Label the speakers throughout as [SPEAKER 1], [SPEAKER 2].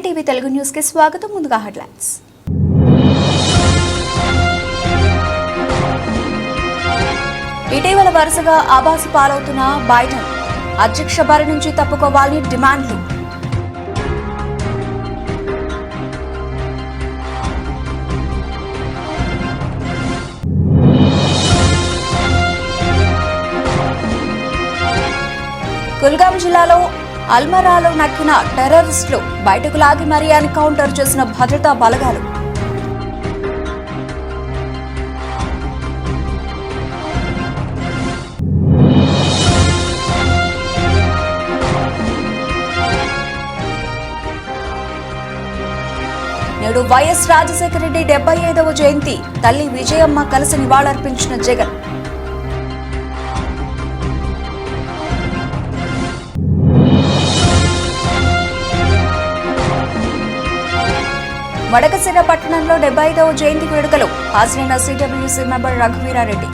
[SPEAKER 1] NDTV Telugu news కి స్వాగతం. ముందుగా హెడ్లైన్స్. ఇటీవల వరుసగా ఆభాసు పాలవుతున్న బైడెన్ అధ్యక్ష బారి నుంచి తప్పుకోవాలని డిమాండ్లు. కుల్గాం జిల్లాలో అల్మరాలో నక్కిన టెర్రరిస్టులు బయటకు లాగి మరీ ఎన్కౌంటర్ చేసిన భద్రతా బలగాలు. నేడు వైఎస్ రాజశేఖర రెడ్డి 75వ జయంతి. తల్లి విజయమ్మ కలిసి నివాళులర్పించిన జగన్. వడకసిర పట్టణంలో 75వ జయంతి వేడుకలు. హాజరైన సిడబ్ల్యూసీ మెంబర్ రఘువీరారెడ్డి.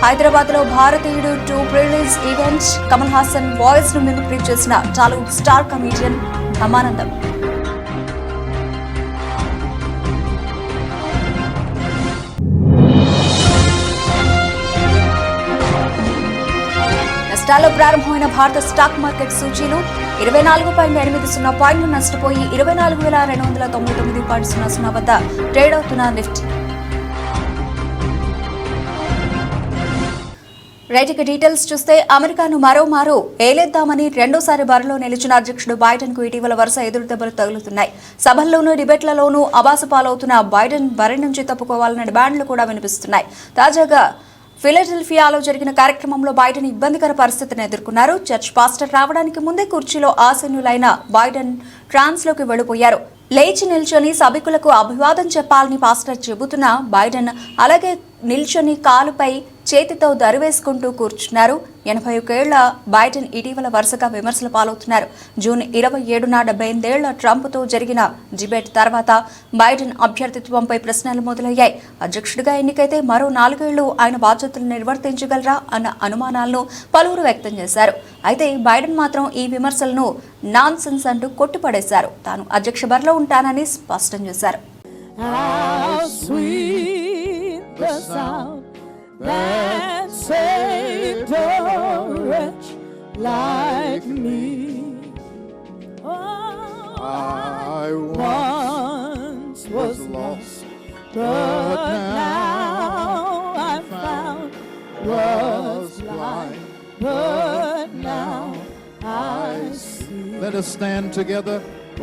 [SPEAKER 1] హైదరాబాద్ లో భారతీయుడు 2 pre-release event. Kamal Haasan voice ను మిమిక్రీ చేసిన టాలీవుడ్ స్టార్ కమీడియన్ బ్రహ్మానందం. నష్టాల్లో ప్రారంభమైన భారత స్టాక్ మార్కెట్ సూచీలు 24.80 పాయింట్లు నష్టపోయి 24,299.00 వద్ద ట్రేడ్ అవుతున్న నిఫ్టీ. రైట్ డీటెయిల్స్ చూస్తే అమెరికాను మరోమారు ఏలేద్దామని రెండోసారి బరిలో నిలిచిన అధ్యక్షుడు బైడెన్ కు ఇటీవల వరుస ఎదురుదెబ్బలు తగులుతున్నాయి. సభల్లోనూ డిబేట్లలోనూ అబాసు పాలవుతున్న బైడెన్ బరి నుంచి తప్పుకోవాలన్న డిమాండ్లు కూడా వినిపిస్తున్నాయి. తాజాగా ఫిలడెల్ఫియాలో జరిగిన కార్యక్రమంలో బైడెన్ ఇబ్బందికర పరిస్థితిని ఎదుర్కొన్నారు. చర్చ్ పాస్టర్ రావడానికి ముందే కుర్చీలో ఆసీనులైన బైడెన్ ట్రాన్స్ లోకి వెళ్లిపోయారు. లేచి నిల్చొని సభికులకు అభివాదం చెప్పాలని పాస్టర్ చెబుతున్న బైడెన్ అలాగే నిల్చొని కాలుపై చేతితో దరివేసుకుంటూ కూర్చున్నారు. 81 ఏళ్ల బైడెన్ ఇటీవల వరుసగా విమర్శల పాలవుతున్నారు. జూన్ 27న 78 ఏళ్ల ట్రంప్ తో జరిగిన డిబేట్ తర్వాత బైడెన్ అభ్యర్థిత్వంపై ప్రశ్నలు మొదలయ్యాయి. అధ్యక్షుడిగా ఎన్నికైతే మరో 4 ఏళ్లు ఆయన బాధ్యతలు నిర్వర్తించగలరా అన్న అనుమానాలను పలువురు వ్యక్తం చేశారు. అయితే బైడెన్ మాత్రం ఈ విమర్శలను నాన్ సెన్స్ అంటూ కొట్టిపడేశారు. తాను అధ్యక్ష బరిలో ఉంటానని స్పష్టం చేశారు.
[SPEAKER 2] That saved a wretch like me. Oh, I once was lost, but now I'm found. Was blind, but now I see.
[SPEAKER 3] Let us stand together.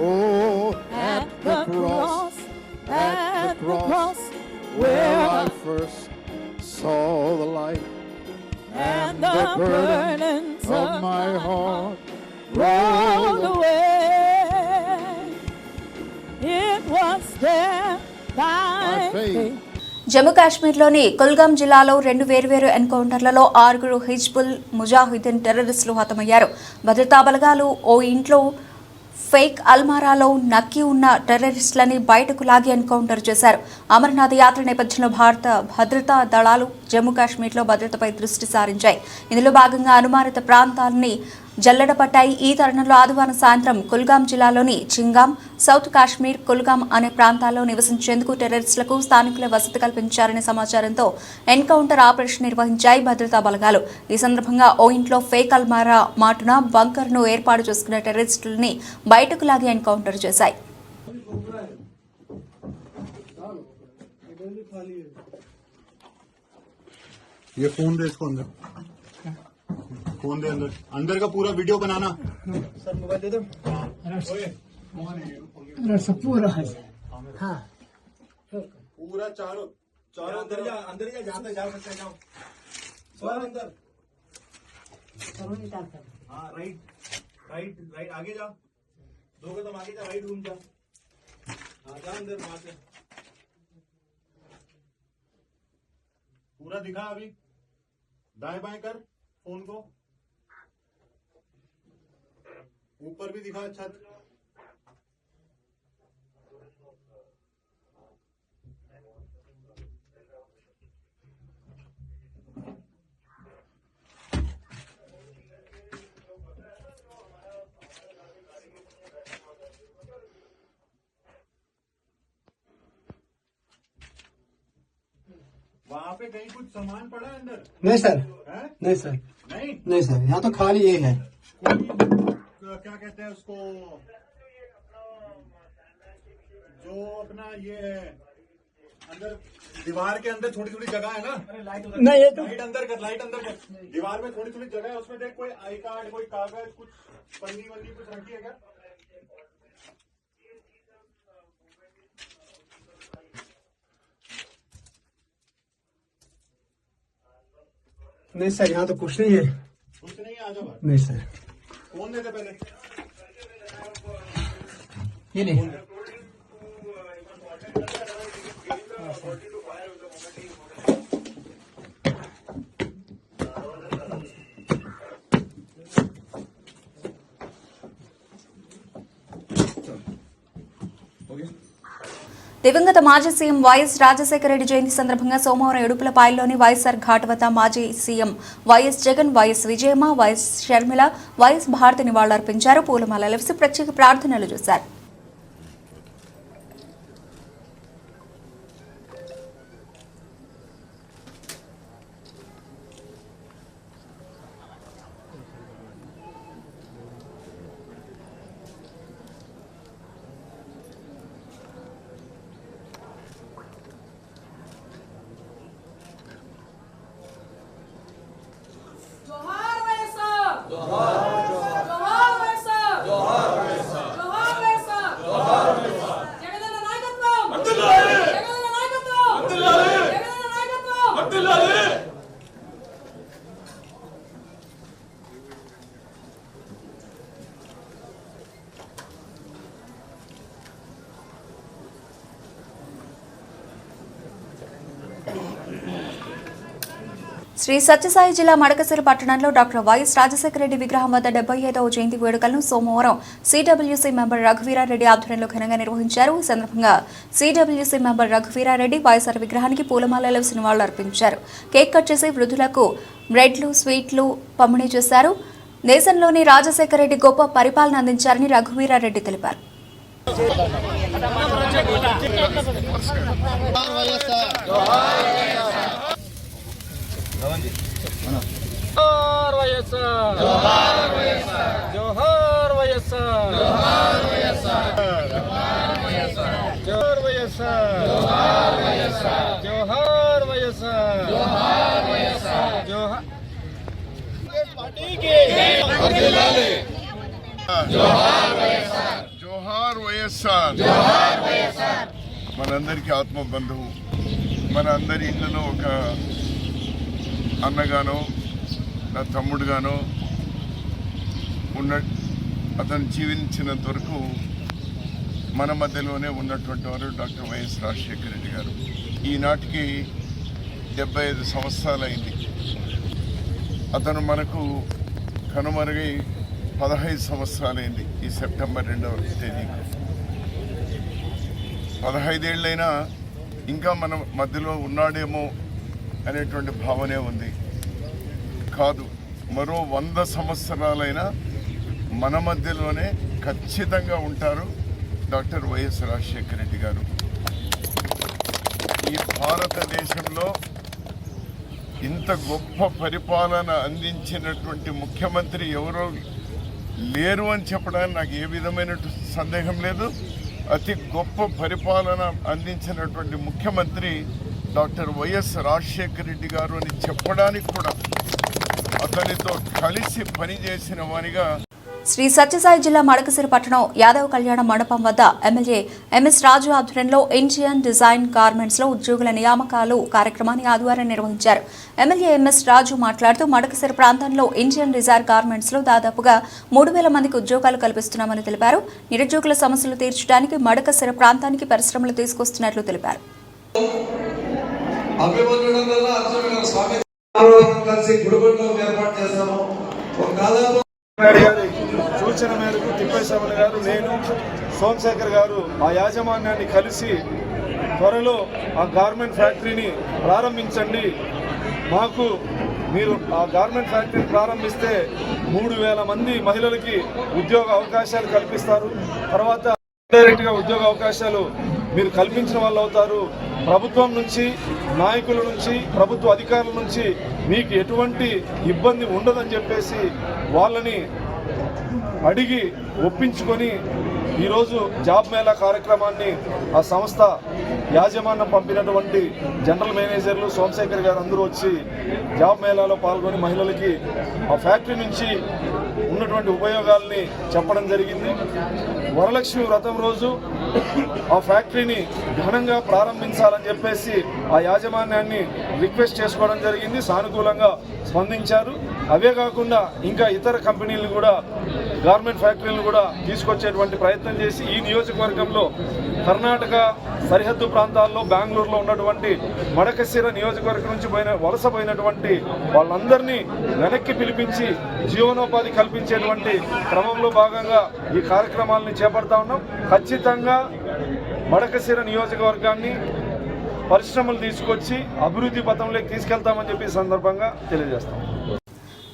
[SPEAKER 3] Oh, at the cross,
[SPEAKER 2] at the cross, where
[SPEAKER 3] I first saw the light,
[SPEAKER 2] and the burdens
[SPEAKER 3] of my heart
[SPEAKER 2] rolled away. It was there by faith.
[SPEAKER 1] Jammu కాశ్మీర్లోని కుల్గాం జిల్లాలో 2 వేర్వేరు ఎన్కౌంటర్లలో 6 హిజ్బుల్ ముజాహిదీన్ టెర్రరిస్టులు హతమయ్యారు. భద్రతా బలగాలు ఓ ఇంట్లో fake అల్మారాలో నక్కి ఉన్న టెర్రరిస్టులని బయటకు లాగి ఎన్కౌంటర్ చేశారు. అమర్నాథ్ యాత్ర నేపథ్యంలో భారత భద్రతా దళాలు జమ్మూ కాశ్మీర్లో భద్రతపై దృష్టి సారించాయి. ఇందులో భాగంగా అనుమానిత ప్రాంతాలని జల్లెడపట్టాయి. ఈ తరుణంలో ఆదివారం సాయంత్రం కుల్గాం జిల్లాలోని చింగాం, సౌత్ కాశ్మీర్, కుల్గాం అనే ప్రాంతాల్లో నివసించేందుకు టెర్రరిస్టులకు స్థానికులే వసతి కల్పించారనే సమాచారంతో ఎన్కౌంటర్ ఆపరేషన్ నిర్వహించాయి భద్రతా బలగాలు. ఈ సందర్భంగా ఓ ఇంట్లో ఫేక్ అల్మారా మాటున బంకర్ ను ఏర్పాటు చేసుకున్న టెర్రరిస్టులని బయటకు లాగి ఎన్కౌంటర్ చేశాయి.
[SPEAKER 4] फोन दे अंदर का पूरा वीडियो बनाना
[SPEAKER 5] सर मोबाइल दे दो सब पूरा है हाँ
[SPEAKER 4] पूरा चारों अंदर जा जहाँ तक जा सकते जाओ सर अंदर हाँ राइट आगे जा 2 कदम आगे जा राइट रूम जा हाँ जा अंदर वहां से पूरा दिखा अभी दाएं बाएं कर फोन को ऊपर भी दिखा छत वहाँ पे कहीं कुछ सामान पड़ा है अंदर?
[SPEAKER 5] नहीं सर,
[SPEAKER 4] है?
[SPEAKER 5] नहीं सर,
[SPEAKER 4] नहीं?
[SPEAKER 5] नहीं सर, यहाँ तो खाली ये है।
[SPEAKER 4] क्या कहते हैं उसको, जो अपना ये है अंदर दीवार के अंदर छोटी छोटी जगह है ना,
[SPEAKER 5] नहीं ये तो
[SPEAKER 4] लाइट अंदर कर दीवार में थोड़ी थोड़ी जगह है, उसमें देख कोई आई कार्ड, कोई कागज, कुछ पन्नी वन्नी कुछ रखी है क्या?
[SPEAKER 5] नहीं सर, यहाँ तो कुछ नहीं है।
[SPEAKER 4] कुछ नहीं है, आ जाओ।
[SPEAKER 5] नहीं सर,
[SPEAKER 4] कौन देते पहले?
[SPEAKER 5] ये नहीं।
[SPEAKER 1] దివంగత మాజీ సీఎం వైఎస్ రాజశేఖర రెడ్డి జయంతి సందర్భంగా సోమవారం ఎడుపులపాయల్లోని వైఎస్ఆర్ ఘాట్ వద్ద మాజీ సీఎం వైఎస్ జగన్, వైఎస్ విజయమ్మ, వైఎస్ షర్మిల, వైఎస్ భారతి నివాళులర్పించారు. పూలమాలలు వేసి ప్రత్యేక ప్రార్థనలు చేశారు.
[SPEAKER 6] जोहार वैसा जोहार वैसा जोहार वैसा जगदन्न नायकत्वम जगदन्न नायकत्वम जगदन्न नायकत्वम
[SPEAKER 1] శ్రీ సత్యసాయి జిల్లా మడకశిర పట్టణంలో డాక్టర్ వైఎస్ రాజశేఖర రెడ్డి విగ్రహం వద్ద 75వ జయంతి వేడుకలను సోమవారం సిడబ్ల్యూసీ మెంబర్ రఘువీరారెడ్డి ఆధ్వర్యంలో ఘనంగా నిర్వహించారు. ఈ సందర్భంగా సిడబ్ల్యూసీ మెంబర్ రఘువీరారెడ్డి వైఎస్ఆర్ విగ్రహానికి పూలమాలలు వేసి నివాళులర్పించారు. కేక్ కట్ చేసి వృద్ధులకు బ్రెడ్లు, స్వీట్లు పంపిణీ చేశారు. దేశంలోని రాజశేఖర రెడ్డి గొప్ప పరిపాలన అందించారని రఘువీరారెడ్డి తెలిపారు.
[SPEAKER 7] जोहार वैएसआर जोहार वैएसआर जोहार वैएसआर जोहार वैएसआर जोहार वैएसआर जोहार वैएसआर जोहार वैएसआर जोहार वैएसआर जोहार वैएसआर जोहार पार्टी के
[SPEAKER 3] जोहार वैएसआर जोहार वैएसआर जोहार वैएसआर మనందరికీ ఆత్మ బంధువు, మన అందరి ఇళ్ళలో ఒక అన్నగానో నా తమ్ముడుగానో ఉన్న అతను జీవించినంత వరకు మన మధ్యలోనే ఉన్నటువంటి వారు డాక్టర్ వైఎస్ రాజశేఖర రెడ్డి గారు. ఈనాటికి 75 సంవత్సరాలైంది. అతను మనకు కనుమరుగై 15 సంవత్సరాలైంది. ఈ సెప్టెంబర్ 2వ తేదీకి 15 ఏళ్ళైనా ఇంకా మన మధ్యలో ఉన్నాడేమో అనేటువంటి భావనే ఉంది. కాదు, మరో 100 సంవత్సరాలైనా మన మధ్యలోనే ఖచ్చితంగా ఉంటారు డాక్టర్ వైఎస్ రాజశేఖర రెడ్డి గారు. ఈ భారతదేశంలో ఇంత గొప్ప పరిపాలన అందించినటువంటి ముఖ్యమంత్రి ఎవరో లేరు అని చెప్పడానికి నాకు ఏ విధమైన సందేహం లేదు. అతి గొప్ప పరిపాలన అందించినటువంటి ముఖ్యమంత్రి డాక్టర్ వైఎస్ రాజశేఖర రెడ్డి గారు అని చెప్పడానికి కూడా అతనితో కలిసి పనిచేసిన వారిగా
[SPEAKER 1] శ్రీ సత్యసాయి జిల్లా మడకశిర పట్టణం యాదవ కళ్యాణ మండపం వద్ద ఎమ్మెల్యే ఎంఎస్ రాజు ఆధ్వర్యంలో ఇండియన్ డిజైన్ గార్మెంట్స్ లో ఉద్యోగుల నియామకాలు కార్యక్రమాన్ని ఆదివారం నిర్వహించారు. ఎమ్మెల్యే ఎంఎస్ రాజు మాట్లాడుతూ మడకశిర ప్రాంతంలో ఇండియన్ డిజైన్ గార్మెంట్స్ లో దాదాపుగా 3000 మందికి ఉద్యోగాలు కల్పిస్తున్నామని తెలిపారు. నిరుద్యోగుల సమస్యలు తీర్చడానికి మడకశిర ప్రాంతానికి పరిశ్రమలు తీసుకొస్తున్నట్లు తెలిపారు.
[SPEAKER 7] సూచన మేరకు తిప్పేశ్వర గారు, నేను, సోమశేఖర్ గారు ఆ యాజమాన్యాన్ని కలిసి త్వరలో ఆ గార్మెంట్ ఫ్యాక్టరీని ప్రారంభించండి, మాకు మీరు ఆ గార్మెంట్ ఫ్యాక్టరీని ప్రారంభిస్తే 3000 మంది మహిళలకి ఉద్యోగ అవకాశాలు కల్పిస్తారు, తర్వాత డైరెక్ట్గా ఉద్యోగ అవకాశాలు మీరు కల్పించిన వాళ్ళు అవుతారు, ప్రభుత్వం నుంచి, నాయకుల నుంచి, ప్రభుత్వ అధికారుల నుంచి మీకు ఎటువంటి ఇబ్బంది ఉండదని చెప్పేసి వాళ్ళని అడిగి ఒప్పించుకొని ఈరోజు జాబ్ మేళా కార్యక్రమాన్ని ఆ సంస్థ యాజమాన్యం పంపినటువంటి జనరల్ మేనేజర్లు సోమశేఖర్ గారు అందరూ వచ్చి జాబ్ మేళాలో పాల్గొని మహిళలకి ఆ ఫ్యాక్టరీ నుంచి ఉన్నటువంటి ఉపయోగాల్ని చెప్పడం జరిగింది. వరలక్ష్మి వ్రతం రోజు ఆ ఫ్యాక్టరీని ఘనంగా ప్రారంభించాలని చెప్పేసి ఆ యాజమాన్యాన్ని రిక్వెస్ట్ చేసుకోవడం జరిగింది. సానుకూలంగా స్పందించారు. అవే కాకుండా ఇంకా ఇతర కంపెనీలు కూడా, గార్మెంట్ ఫ్యాక్టరీలు కూడా తీసుకొచ్చేటువంటి ప్రయత్నం చేసి ఈ నియోజకవర్గంలో కర్ణాటక సరిహద్దు ప్రాంతాల్లో బెంగళూరులో ఉన్నటువంటి మడకశిర నియోజకవర్గం నుంచి వలసపోయినటువంటి వాళ్ళందరినీ వెనక్కి పిలిపించి జీవనోపాధి కల్పించేటువంటి క్రమంలో భాగంగా ఈ కార్యక్రమాలని చేపడతా ఉన్నాం. ఖచ్చితంగా మడకశిర నియోజకవర్గాన్ని పరిశ్రమలు తీసుకొచ్చి అభివృద్ధి పథంలోకి తీసుకెళ్తామని చెప్పి ఈ సందర్భంగా తెలియజేస్తాం.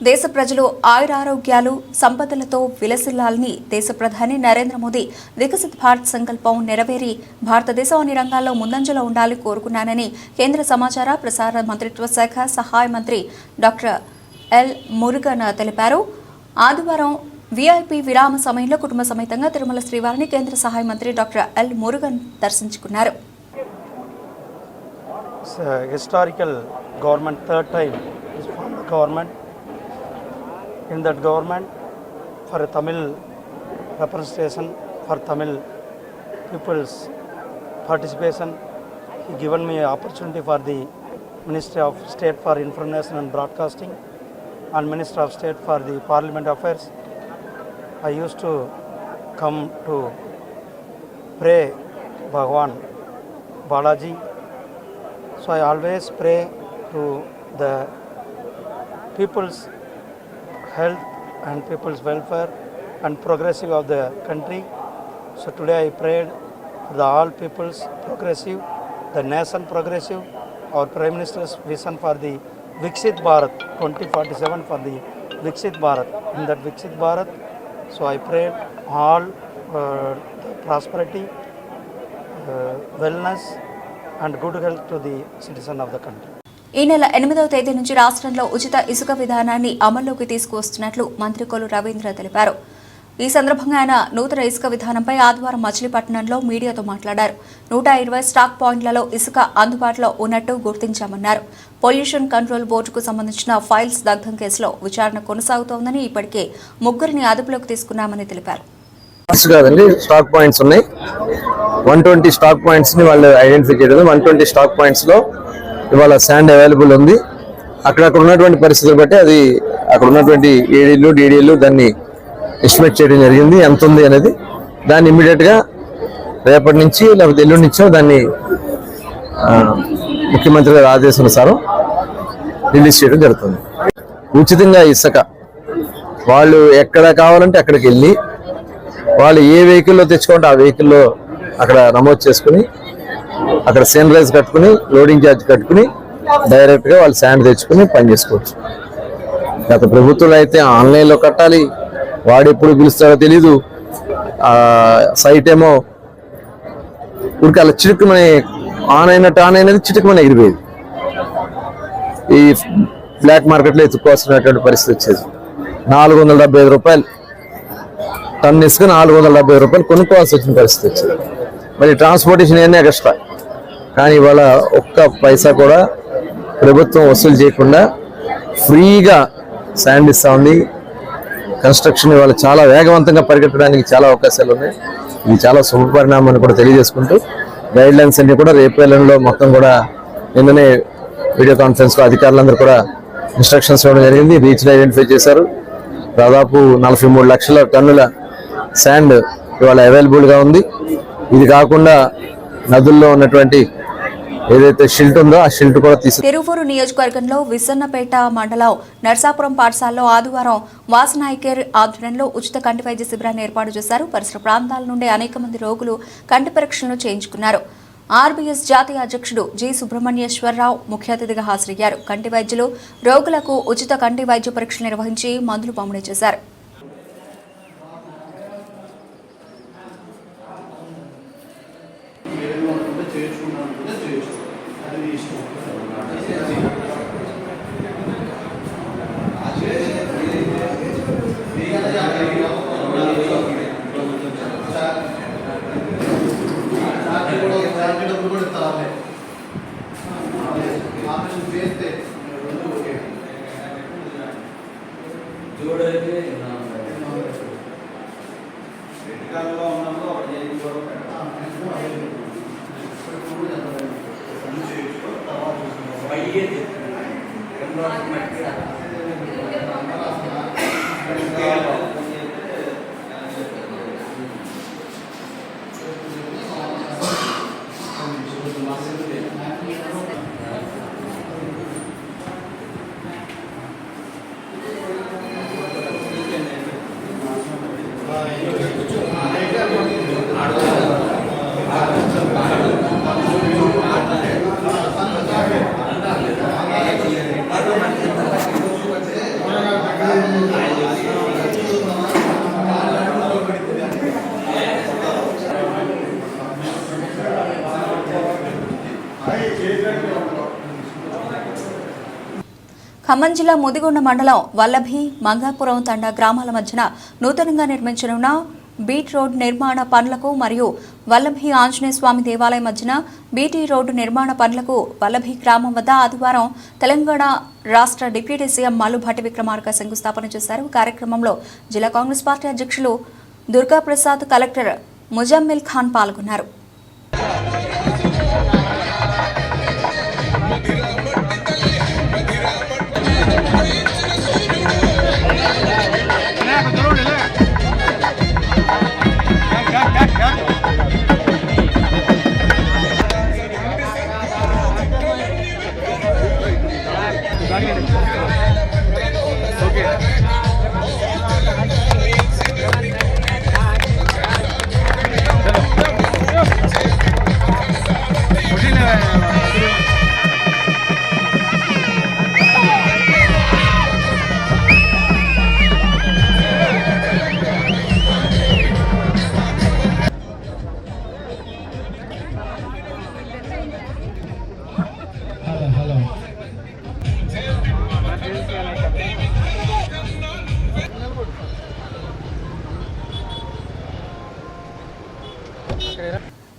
[SPEAKER 1] దేశ ప్రజలు ఆయురారోగ్యాలు సంపదలతో విలసిల్లాలని దేశ ప్రధాని నరేంద్ర మోదీ వికసిత్ భారత్ సంకల్పం నెరవేరి భారతదేశం అన్ని రంగాల్లో ముందంజలో ఉండాలని కోరుకున్నానని కేంద్ర సమాచార ప్రసార మంత్రిత్వ శాఖ సహాయ మంత్రి డాక్టర్ ఎల్ మురుగన్ తెలిపారు. ఆదివారం వీఐపీ విరామ సమయంలో కుటుంబ సమేతంగా తిరుమల శ్రీవారిని కేంద్ర సహాయ మంత్రి డాక్టర్ ఎల్ మురుగన్ దర్శించుకున్నారు.
[SPEAKER 8] Historical government, third time is formed the government. In that government, for a Tamil representation, for Tamil people's participation, he given me an opportunity for the Ministry of State for Information and Broadcasting and Minister of State for the Parliament Affairs. I used to come to pray Bhagwan Balaji. So I always pray to the people's health and people's welfare and progressive of the country. So today I prayed for the all people's progressive, the nation progressive, our Prime Minister's vision for the Viksit Bharat 2047 for the Viksit Bharat. In that Viksit Bharat, so I prayed all prosperity, wellness and good health to the citizen of the country.
[SPEAKER 1] ఈ నెల 8వ తేదీ నుంచి రాష్ట్రంలో ఉచిత ఇసుక విధానాన్ని అమల్లోకి తీసుకువస్తున్నట్లు మంత్రి కొల్లు రవీంద్ర తెలిపారు. ఈ సందర్భంగా ఆయన నూతన ఇసుక విధానంపై ఆదివారం మచిలీపట్నంలో మీడియాతో మాట్లాడారు. 120 స్టాక్ పాయింట్లలో ఇసుక అందుబాటులో ఉన్నట్టు గుర్తించామన్నారు. పొల్యూషన్ కంట్రోల్ బోర్డుకు సంబంధించిన ఫైల్స్ దగ్ధం కేసులో విచారణ కొనసాగుతోందని, ఇప్పటికే 3 అదుపులోకి తీసుకున్నామని తెలిపారు.
[SPEAKER 9] స్టాక్ పాయింట్స్ ఉన్నాయి. 120 స్టాక్ పాయింట్స్ ని వాళ్ళు ఐడెంటిఫై చేయడం. 120 స్టాక్ పాయింట్స్ లో ఇవాళ శాండ్ అవైలబుల్ ఉంది. అక్కడక్కడ ఉన్నటువంటి పరిస్థితులు బట్టి అది అక్కడ ఉన్నటువంటి ఏడీలు డీడీలు దాన్ని ఎస్టిమేట్ చేయడం జరిగింది. ఎంత ఉంది అనేది దాన్ని ఇమ్మీడియట్ గా రేపటి నుంచి లేకపోతే ఎల్లుండి నుంచో దాన్ని ముఖ్యమంత్రి గారి ఆదేశానుసారం రిలీజ్ చేయడం జరుగుతుంది. ఉచితంగా ఇసుక వాళ్ళు ఎక్కడ కావాలంటే అక్కడికి వెళ్ళి వాళ్ళు ఏ వెహికల్లో తెచ్చుకుంటే ఆ వెహికల్లో అక్కడ నమోదు చేసుకుని అక్కడ సన్రైజ్ కట్టుకుని లోడింగ్ ఛార్జ్ కట్టుకుని డైరెక్ట్ గా వాళ్ళు శాండ్ తెచ్చుకుని పని చేసుకోవచ్చు. గత ప్రభుత్వంలో అయితే ఆన్లైన్ లో కట్టాలి, వాడు ఎప్పుడు పిలుస్తాడో తెలీదు. సైట్ ఏమో ఉడికి అలా చిటుకుమని ఆన్ అయినది చిటుకుమని ఎగిరిపోయేది. ఈ బ్లాక్ మార్కెట్ లో ఎత్తుకోవాల్సినటువంటి పరిస్థితి వచ్చేది. 475 రూపాయలు టన్ ఇసుక 475 రూపాయలు కొనుక్కోవాల్సి వచ్చిన పరిస్థితి వచ్చింది. మరి ట్రాన్స్పోర్టేషన్ ఏమైనా ఎక్స్ట్రా. కానీ ఇవాళ ఒక్క పైసా కూడా ప్రభుత్వం వసూలు చేయకుండా ఫ్రీగా శాండ్ ఇస్తా ఉంది. కన్స్ట్రక్షన్ ఇవాళ చాలా వేగవంతంగా పరిగెత్తడానికి చాలా అవకాశాలు ఉన్నాయి. ఇది చాలా శుభ పరిణామం అని కూడా తెలియజేసుకుంటూ గైడ్ లైన్స్ అన్ని కూడా రేపు ఎల్లుండిలో మొత్తం కూడా నిన్ననే వీడియో కాన్ఫరెన్స్ లో అధికారులందరూ కూడా ఇన్స్ట్రక్షన్స్ ఇవ్వడం జరిగింది. రీచ్ని ఐడెంటిఫై చేశారు. దాదాపు 43 లక్షల టన్నుల శాండ్ ఇవాళ అవైలబుల్ గా ఉంది. ఇది కాకుండా నదుల్లో ఉన్నటువంటి ఏదైతే షిల్ట్ ఉందో ఆ షిల్ట్ కూడా
[SPEAKER 1] తిరువూరు నియోజకవర్గంలో విసన్నపేట మండలం నర్సాపురం పాఠశాలలో ఆదివారం వాసనాయకేర్ ఆధ్వర్యంలో ఉచిత కంటి వైద్య శిబిరాన్ని ఏర్పాటు చేశారు. పరిసర ప్రాంతాల నుండి అనేక మంది రోగులు కంటి పరీక్షలను చేయించుకున్నారు. ఆర్బీఎస్ జాతీయ అధ్యక్షుడు జి సుబ్రహ్మణ్యేశ్వరరావు ముఖ్య అతిథిగా హాజరయ్యారు. కంటి వైద్యులు రోగులకు ఉచిత కంటి వైద్య పరీక్షలు నిర్వహించి మందులు పంపిణీ చేశారు.
[SPEAKER 10] చేయొచ్చు.
[SPEAKER 1] ఖమ్మం జిల్లా ముదిగొండ మండలం వల్లభి మంగాపురం తండా గ్రామాల మధ్యన నూతనంగా నిర్మించనున్న బీట్ రోడ్ నిర్మాణ పనులకు మరియు వల్లభి ఆంజనేయ స్వామి దేవాలయం మధ్యన బీటీ రోడ్డు నిర్మాణ పనులకు వల్లభి గ్రామం వద్ద ఆదివారం తెలంగాణ రాష్ట్ర డిప్యూటీ సీఎం మల్లుభట్టి విక్రమార్క శంకుస్థాపన చేశారు. కార్యక్రమంలో జిల్లా కాంగ్రెస్ పార్టీ అధ్యక్షులు దుర్గాప్రసాద్, కలెక్టర్ ముజమ్మిల్ ఖాన్ పాల్గొన్నారు.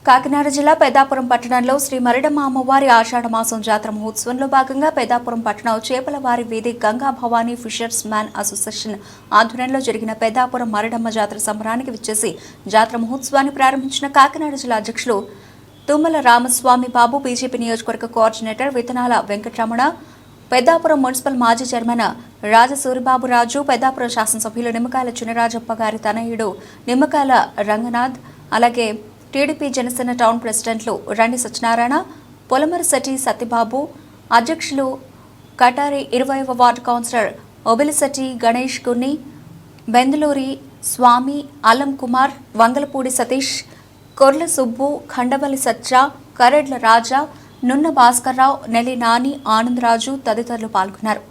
[SPEAKER 1] కాకినాడ జిల్లా పెద్దాపురం పట్టణంలో శ్రీ మరిడమ్మ అమ్మవారి ఆషాఢ మాసం జాతర మహోత్సవంలో భాగంగా పెద్దాపురం పట్టణం చేపలవారి వీధి Ganga Bhavani fishers man association ఆధ్వర్యంలో జరిగిన పెద్దాపురం మరిడమ్మ జాతర సంబరానికి విచ్చేసి జాతర మహోత్సవాన్ని ప్రారంభించిన కాకినాడ జిల్లా అధ్యక్షులు తుమ్మల రామస్వామి బాబు, బీజేపీ నియోజకవర్గ కోఆర్డినేటర్ విత్తనాల వెంకటరమణ, పెద్దాపురం మున్సిపల్ మాజీ చైర్మన్ రాజసూరిబాబు రాజు, పెద్దాపురం శాసనసభ్యులు నిమ్మకాయల చినరాజప్ప గారి తనయుడు నిమ్మకాయల రంగనాథ్, అలాగే టీడీపీ జనసేన టౌన్ ప్రెసిడెంట్లు రండి సత్యనారాయణ, పొలమరశెట్టి సత్యబాబు, అధ్యక్షులు కటారి 20వ వార్డు కౌన్సిలర్ ఒబిలిశెట్టి గణేష్ గున్ని, బెందులూరి స్వామి, అల్లం కుమార్, వంగలపూడి సతీష్, కొర్ల సుబ్బు, ఖండవల్లి సత్య, కరెడ్ల రాజా, నున్న భాస్కర్రావు, నెల్లి నాని, ఆనందరాజు తదితరులు పాల్గొన్నారు.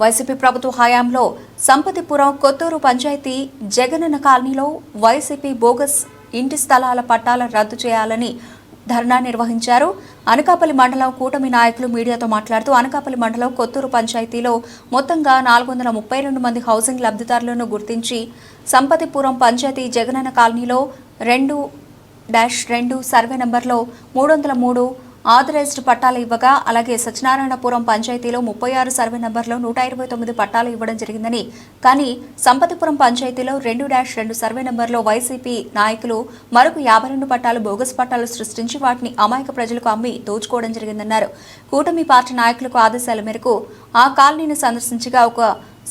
[SPEAKER 1] వైసీపీ ప్రభుత్వ హయాంలో సంపతిపురం కొత్తూరు పంచాయతీ జగనన్న కాలనీలో వైసీపీ బోగస్ ఇంటి స్థలాల పట్టాల రద్దు చేయాలని ధర్నా నిర్వహించారు. అనకాపల్లి మండలం కూటమి నాయకులు మీడియాతో మాట్లాడుతూ అనకాపల్లి మండలం కొత్తూరు పంచాయతీలో మొత్తంగా 432 మంది హౌసింగ్ లబ్ధిదారులను గుర్తించి సంపతిపురం పంచాయతీ జగనన్న కాలనీలో 2-2 సర్వే నంబర్లో 303 ఆథరైజ్డ్ పట్టాలు ఇవ్వగా, అలాగే సత్యనారాయణపురం పంచాయతీలో 36 సర్వే నంబర్లో 129 పట్టాలు ఇవ్వడం జరిగిందని, కానీ సంపతిపురం పంచాయతీలో 2-2 సర్వే నంబర్లో వైసీపీ నాయకులు మరొక 52 పట్టాలు బోగస్ పట్టాలు సృష్టించి వాటిని అమాయక ప్రజలకు అమ్మి దోచుకోవడం జరిగిందన్నారు. కూటమి పార్టీ నాయకులకు ఆదేశాల మేరకు ఆ కాలనీని సందర్శించగా ఒక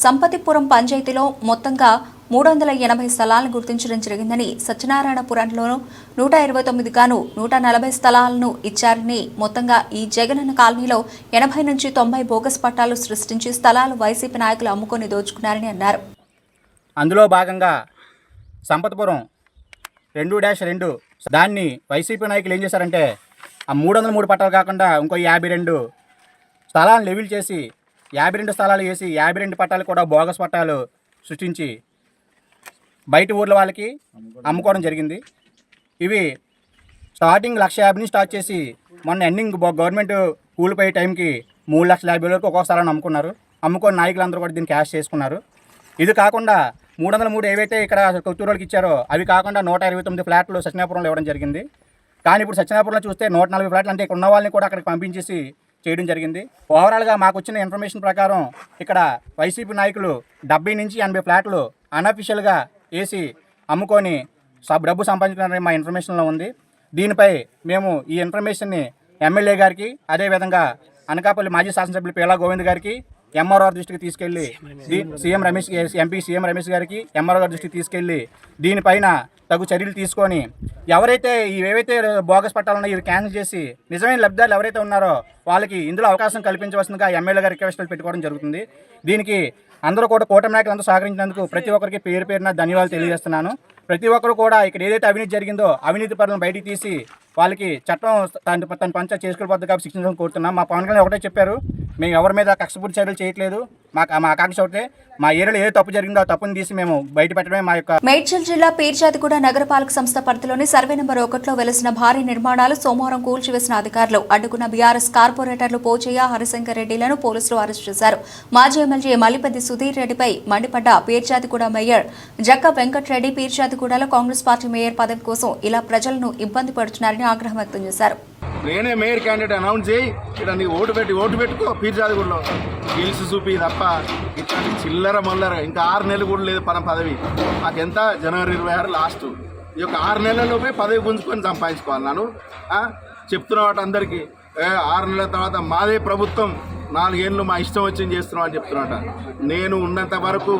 [SPEAKER 1] సంపతిపురం పంచాయతీలో మొత్తంగా 380 స్థలాలను గుర్తించడం జరిగిందని, సత్యనారాయణపురంలోనూ 129 గాను 140 స్థలాలను ఇచ్చారని, మొత్తంగా ఈ జగనన్న కాలనీలో 80 నుంచి 90 బోగస్ పట్టాలు సృష్టించి స్థలాలు వైసీపీ నాయకులు అమ్ముకొని దోచుకున్నారని అన్నారు.
[SPEAKER 10] అందులో భాగంగా సంపతపురం 2-2 దాన్ని వైసీపీ నాయకులు ఏం చేశారంటే ఆ 303 పట్టాలు కాకుండా ఇంకో 52 స్థలాలను లెవెల్ చేసి 52 స్థలాలు వేసి 52 పట్టాలు కూడా బోగస్ పట్టాలు సృష్టించి బయట ఊర్ల వాళ్ళకి అమ్ముకోవడం జరిగింది. ఇవి స్టార్టింగ్ 1,50,000 స్టార్ట్ చేసి మొన్న ఎండింగ్ గవర్నమెంట్ కూలిపోయే టైంకి 3,50,000 వరకు ఒక్కొక్క స్థలాన్ని అమ్ముకున్నారు. అమ్ముకొని నాయకులందరూ కూడా దీన్ని క్యాష్ చేసుకున్నారు. ఇది కాకుండా 303 ఏవైతే ఇక్కడ కొత్తూరు వాళ్ళకి ఇచ్చారో అవి కాకుండా 129 ఫ్లాట్లు సత్యనాపురంలో ఇవ్వడం జరిగింది. కానీ ఇప్పుడు సత్యనాపురంలో చూస్తే 140 ఫ్లాట్లు అంటే ఇక్కడ ఉన్న వాళ్ళని కూడా అక్కడికి పంపించేసి చేయడం జరిగింది. ఓవరాల్గా మాకు వచ్చిన ఇన్ఫర్మేషన్ ప్రకారం ఇక్కడ వైసీపీ నాయకులు 70 నుంచి 80 ఫ్లాట్లు అన్అఫిషియల్గా వేసి అమ్ముకొని డబ్బు సంపాదించారని మా ఇన్ఫర్మేషన్లో ఉంది. దీనిపై మేము ఈ ఇన్ఫర్మేషన్ని ఎమ్మెల్యే గారికి, అదేవిధంగా అనకాపల్లి మాజీ శాసనసభ్యులు పేలా గోవింద్ గారికి, ఎంఆర్ఓ దృష్టికి తీసుకెళ్లి ఎంపీ సీఎం రమేష్ గారికి, ఎంఆర్ఓ గారి దృష్టికి తీసుకెళ్లి దీనిపైన తగు చర్యలు తీసుకొని ఎవరైతే ఏవైతే బోగస్ పట్టాలు ఉన్నాయో ఇవి క్యాన్సిల్ చేసి నిజమైన లబ్ధిదారులు ఎవరైతే ఉన్నారో వాళ్ళకి ఇందులో అవకాశం కల్పించవలసిందిగా ఎమ్మెల్యే గారి రిక్వెస్టులు పెట్టుకోవడం జరుగుతుంది. దీనికి అందరూ కూడా కూటమి నాయకులు అందరూ సహకరించినందుకు ప్రతి ఒక్కరికి పేరు పేరున ధన్యవాదాలు తెలియజేస్తున్నాను. ప్రతి ఒక్కరు కూడా ఇక్కడ ఏదైతే అవినీతి జరిగిందో అవినీతి పరులను బయటికి తీసి వాళ్ళకి చట్టం తన పంచ చేసుకోబద్దు కాబట్టి శిక్షించడం కోరుతున్నాం. మా పవన్ కళ్యాణ్ ఒకటే చెప్పారు, మేము ఎవరి మీద కక్షపూర్తి చర్యలు చేయట్లేదు. మా ఆకాంక్ష ఒకటే, మా ఏరియాలో ఏ తప్పు జరిగిందో ఆ తప్పుని తీసి మేము బయట పెట్టడమే మా యొక్క.
[SPEAKER 1] మేడ్చల్ జిల్లా పీర్జాదిగూడ నగరపాలక సంస్థ పరిధిలోని సర్వే నెంబర్ 1లో వెలిసిన భారీ నిర్మాణాలు సోమవారం కూల్చివేసిన అధికారులు అడ్డుకున్న బీఆర్ఎస్ కార్పొరేటర్లు పోచయ్య, హరిశంకర్ రెడ్డిలను పోలీసులు అరెస్టు చేశారు. మాజీ ఎమ్మెల్యే మల్లిపెద్ది సుధీర్ రెడ్డిపై మండిపడ్డ పీర్జాదిగూడ మేయర్ జక్క వెంకట్రెడ్డి పీర్జాదిగూడలో కాంగ్రెస్ పార్టీ మేయర్ పదవి కోసం ఇలా ప్రజలను ఇబ్బంది పడుతున్నారని ఆగ్రహం వ్యక్తం చేశారు.
[SPEAKER 3] నేనే మేయర్ క్యాండిడేట్ అనౌన్స్ చేయి, ఇక్కడ నీ ఓటు పెట్టుకో పీర్జాదిగూడలో గెలిచి చూపి తప్ప ఇట్లాంటి చిల్లర మొల్లర ఇంకా 6 నెలలు కూడా లేదు పదవి. మాకెంత జనవరి 26 లాస్ట్. ఈ యొక్క 6 నెలలలోపే పదవి గుంజుకొని సంపాదించుకోవాలి. నేను చెప్తున్నా వాటి అందరికీ 6 నెలల తర్వాత మాదే ప్రభుత్వం, 4 ఏళ్ళు మా ఇష్టం వచ్చింది చేస్తున్నాం అని చెప్తున్నట. నేను ఉన్నంత వరకు,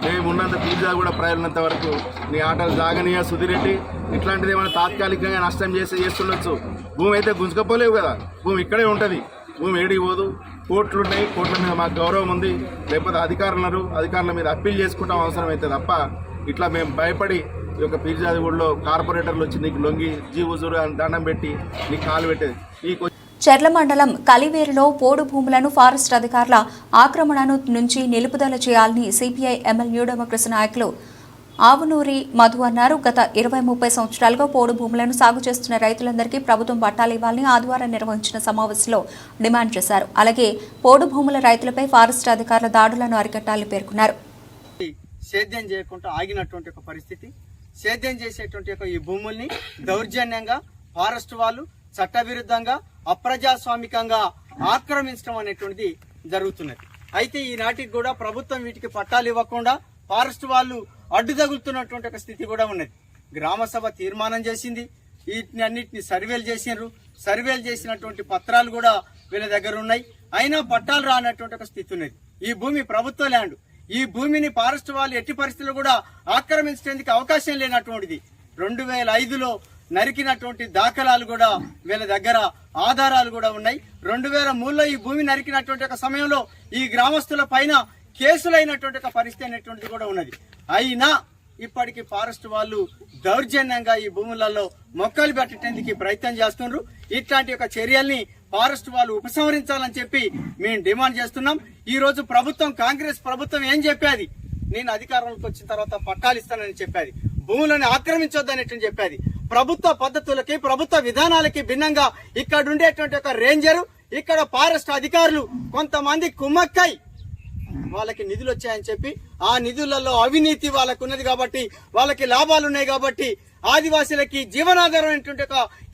[SPEAKER 3] మేము ఉన్నంత పీర్జాదిగూడ ప్రజలు ఉన్నంత వరకు నీ ఆటలు సాగనీయ సుధిరెడ్డి. ఇట్లాంటిది ఏమైనా తాత్కాలికంగా నష్టం చేస్తుండొచ్చు. భూమి అయితే గుంజుకపోలేవు కదా, భూమి ఇక్కడే ఉంటుంది, భూమి ఏడికి పోదు. కోర్టులు ఉన్నాయి, కోర్టుల మీద మాకు గౌరవం ఉంది. లేకపోతే అధికారుల మీద అప్పీల్ చేసుకుంటాం అవసరం అయితే తప్ప ఇట్లా మేము భయపడి ఈ యొక్క పీర్జాదిగూడలో కార్పొరేటర్లు వచ్చి నీకు లొంగి జీవుజురు దండం పెట్టి నీకు కాలు పెట్టేది.
[SPEAKER 1] చెర్ల మండలం కలివేరులో పోడు భూములను ఫారెస్ట్ అధికారుల ఆక్రమణను నుంచి నిలుపుదల చేయాలని సిపిఐ ఎంఎల్ న్యూ డెమోక్రసీ నాయకులు ఆవునూరి మధు అన్నారు. గత 20-30 సంవత్సరాలుగా పోడు భూములను సాగు చేస్తున్న రైతులందరికీ ప్రభుత్వం పట్టాలు ఇవ్వాలని ఆదివారం నిర్వహించిన సమావేశంలో డిమాండ్ చేశారు. అలాగే పోడు భూముల రైతులపై ఫారెస్ట్ అధికారుల దాడులను అరికట్టాలని పేర్కొన్నారు.
[SPEAKER 5] సేద్యం చేయకుండా ఆగినటువంటి ఒక పరిస్థితి, సేద్యం చేసేటువంటి ఈ భూముల్ని దౌర్జన్యంగా ఫారెస్ట్ వాళ్ళు చట్టవిరుద్ధంగా అప్రజాస్వామికంగా ఆక్రమించడం అనేటువంటిది జరుగుతున్నది. అయితే ఈనాటికి కూడా ప్రభుత్వం వీటికి పట్టాలు ఇవ్వకుండా ఫారెస్ట్ వాళ్ళు అడ్డు తగులుతున్నటువంటి ఒక స్థితి కూడా ఉన్నది. గ్రామ సభ తీర్మానం చేసింది, వీటిని అన్నిటిని సర్వేలు చేసినారు. సర్వేలు చేసినటువంటి పత్రాలు కూడా వీళ్ళ దగ్గర ఉన్నాయి. అయినా పట్టాలు రానటువంటి ఒక స్థితి ఉన్నది. ఈ భూమి ప్రభుత్వ ల్యాండ్. ఈ భూమిని ఫారెస్ట్ వాళ్ళు ఎట్టి పరిస్థితుల్లో కూడా ఆక్రమించడానికి అవకాశం లేనటువంటిది. 2005లో నరికినటువంటి దాఖలాలు కూడా వీళ్ళ దగ్గర ఆధారాలు కూడా ఉన్నాయి. 2003లో ఈ భూమి నరికినటువంటి ఒక సమయంలో ఈ గ్రామస్తుల పైన కేసులైనటువంటి ఒక పరిస్థితి అనేటువంటిది కూడా ఉన్నది. అయినా ఇప్పటికీ ఫారెస్ట్ వాళ్ళు దౌర్జన్యంగా ఈ భూములలో మొక్కలు పెట్టడానికి ప్రయత్నం చేస్తున్నారు. ఇట్లాంటి ఒక చర్యల్ని ఫారెస్ట్ వాళ్ళు ఉపసంహరించాలని చెప్పి మేము డిమాండ్ చేస్తున్నాం. ఈ రోజు ప్రభుత్వం, కాంగ్రెస్ ప్రభుత్వం ఏం చెప్పేది, నేను అధికారంలోకి వచ్చిన తర్వాత పట్టాలు ఇస్తానని చెప్పేది, భూములను ఆక్రమించొద్దనేట్టు చెప్పేది. ప్రభుత్వ పద్ధతులకి, ప్రభుత్వ విధానాలకి భిన్నంగా ఇక్కడ ఉండేటువంటి ఒక రేంజరు, ఇక్కడ ఫారెస్ట్ అధికారులు కొంతమంది కుమ్మక్కై వాళ్ళకి నిధులు వచ్చాయని చెప్పి ఆ నిధులలో అవినీతి వాళ్ళకు ఉన్నది కాబట్టి, వాళ్ళకి లాభాలు ఉన్నాయి కాబట్టి ఆదివాసీలకి జీవనాధారమైనటువంటి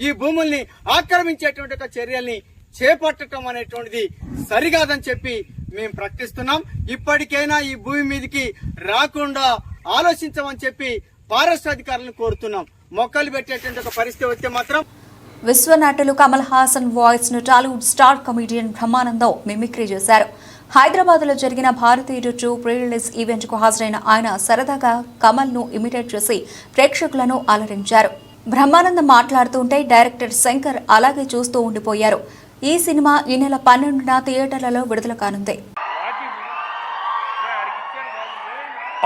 [SPEAKER 5] ఈ భూముల్ని ఆక్రమించేటువంటి చర్యల్ని చేపట్టడం అనేటువంటిది సరికాదని చెప్పి మేము ప్రకటిస్తున్నాం. ఇప్పటికైనా ఈ భూమి మీదకి రాకుండా ఆలోచించమని చెప్పి ఫారెస్ట్ అధికారులను కోరుతున్నాం. మొక్కలు పెట్టేటువంటి పరిస్థితి వస్తే మాత్రం
[SPEAKER 1] విశ్వనటులు కమల్ హాసన్ వాయిస్ ను Tollywood star comedian Brahmanandam mimicry చేశారు. హైదరాబాద్ లో జరిగిన భారతీయుడు 2 ప్రీ రిలీజ్ ఈవెంట్ కు హాజరైన ఆయన సరదాగా కమల్ ను ఇమిటేట్ చేసి ప్రేక్షకులను అలరించారు. బ్రహ్మానందం మాట్లాడుతుంటే డైరెక్టర్ శంకర్ అలాగే చూస్తూ ఉండిపోయారు. ఈ సినిమా ఈ నెల 12న థియేటర్లలో విడుదల కానుంది.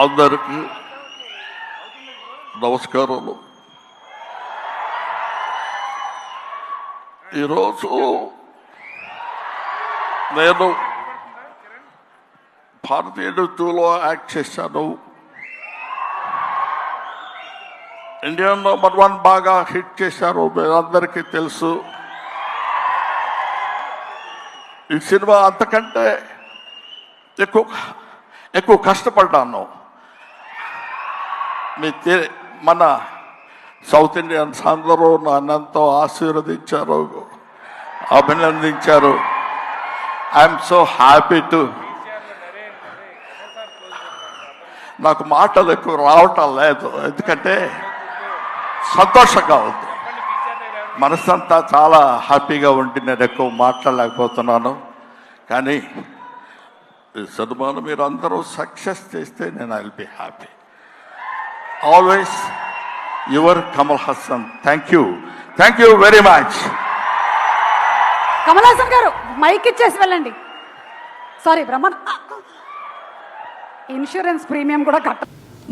[SPEAKER 11] అందరికీ నమస్కారాలు. ఈరోజు నేను భారతీయుడు 2లో యాక్ట్ చేశాను. ఇండియన్ నెంబర్ 1 బాగా హిట్ చేశారు, మీరందరికీ తెలుసు. ఈ సినిమా అంతకంటే ఎక్కువ కష్టపడ్డాను. మన సౌత్ ఇండియన్స్ అందరూ నన్నంతో ఆశీర్వదించారు, అభినందించారు. I'm so happy to. నాకు మాటలు ఎక్కువ రావటం లేదు, ఎందుకంటే సంతోషంగా ఉంది. మనసంతా చాలా హ్యాపీగా ఉండి నేను ఎక్కువ మాట్లాడలేకపోతున్నాను. కానీ ఈ సినిమాను మీరు అందరూ సక్సెస్ చేస్తే నేను I will be happy. Always your Kamal Haasan. Thank you very much.
[SPEAKER 6] Kamal Haasan గారు మైక్ ఇచ్చేసి వెళ్ళండి. సారీ ఇన్సూరెన్స్ ప్రీమియం కూడా కట్ట.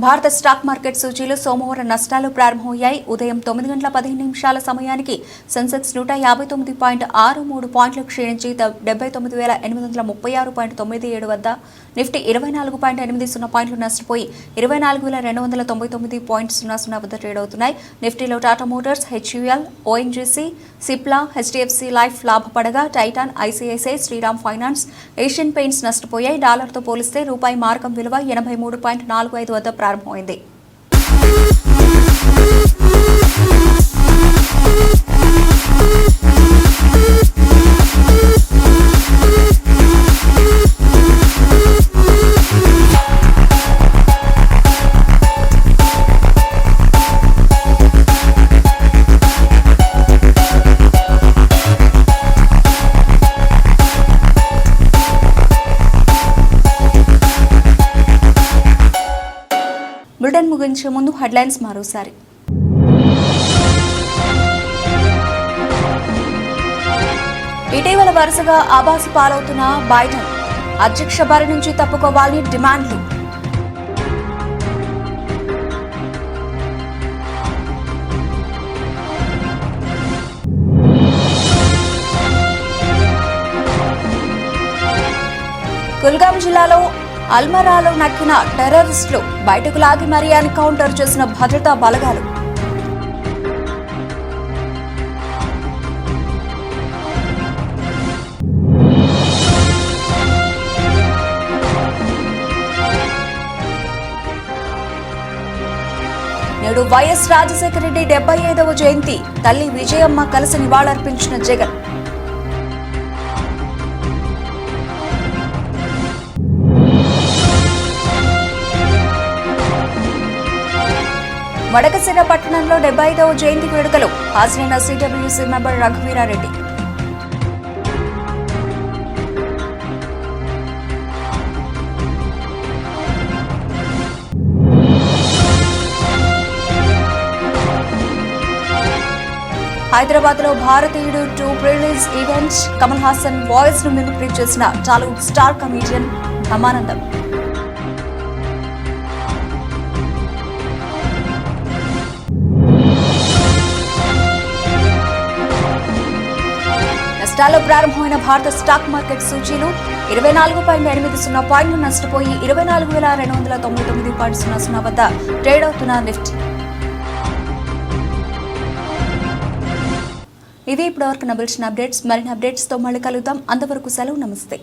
[SPEAKER 1] భారత స్టాక్ మార్కెట్ సూచీలు సోమవారం నష్టాలు ప్రారంభమయ్యాయి. ఉదయం 9 గంటల 15 నిమిషాల సమయానికి సెన్సెక్స్ 159.63 పాయింట్లు క్షీణించి 79,836.97 వద్ద, నిఫ్టీ 24.80 పాయింట్లు నష్టపోయి 24,299.00 వద్ద ట్రేడ్ అవుతున్నాయి. నిఫ్టీలో Tata Motors, HUL, ONGC, Cipla, HDFC life లాభపడగా Titan, ICICI, Shriram finance, Asian Paints నష్టపోయాయి. డాలర్తో పోలిస్తే రూపాయి మార్కం విలువ 83.45 వద్ద ప్రారంభమైంది. బులెటిన్ ముగించే ముందు హెడ్లైన్స్ మరోసారి. ఇటీవల వరుసగా ఆబాసు పాలవుతున్న బైడెన్, అధ్యక్ష బారి నుంచి తప్పుకోవాలని డిమాండ్లు. కుల్గాం జిల్లాలో అల్మరాలో నక్కిన టెర్రరిస్టులు బయటకు లాగి మరీ ఎన్కౌంటర్ చేసిన భద్రతా బలగాలు. నేడు వైఎస్ రాజశేఖర రెడ్డి 75వ జయంతి. తల్లి విజయమ్మ కలిసి నివాళులర్పించిన జగన్. వడకసిర పట్టణంలో 75వ జయంతి వేడుకలు. హాజరైన సిడబ్ల్యూసీ మెంబర్ రఘువీరారెడ్డి. హైదరాబాద్ లో భారతీయుడు 2 pre release event. Kamal Haasan voice ను మిమిక్రీ చేసిన టాలీవుడ్ స్టార్ కమెడియన్ బ్రహ్మానందం. నష్టాల్లో ప్రారంభమైన భారత స్టాక్ మార్కెట్ సూచీలు 24.80 పాయింట్లు నష్టపోయి 24,299.00 వద్ద ట్రేడ్ అవుతున్న నిఫ్టీ. ఇవి ఇప్పటివరకు నబిల్చిన అప్డేట్స్. మరిన్ని అప్డేట్స్ తో మళ్ళీ కలుద్దాం. అంతవరకు సెలవు. నమస్తే.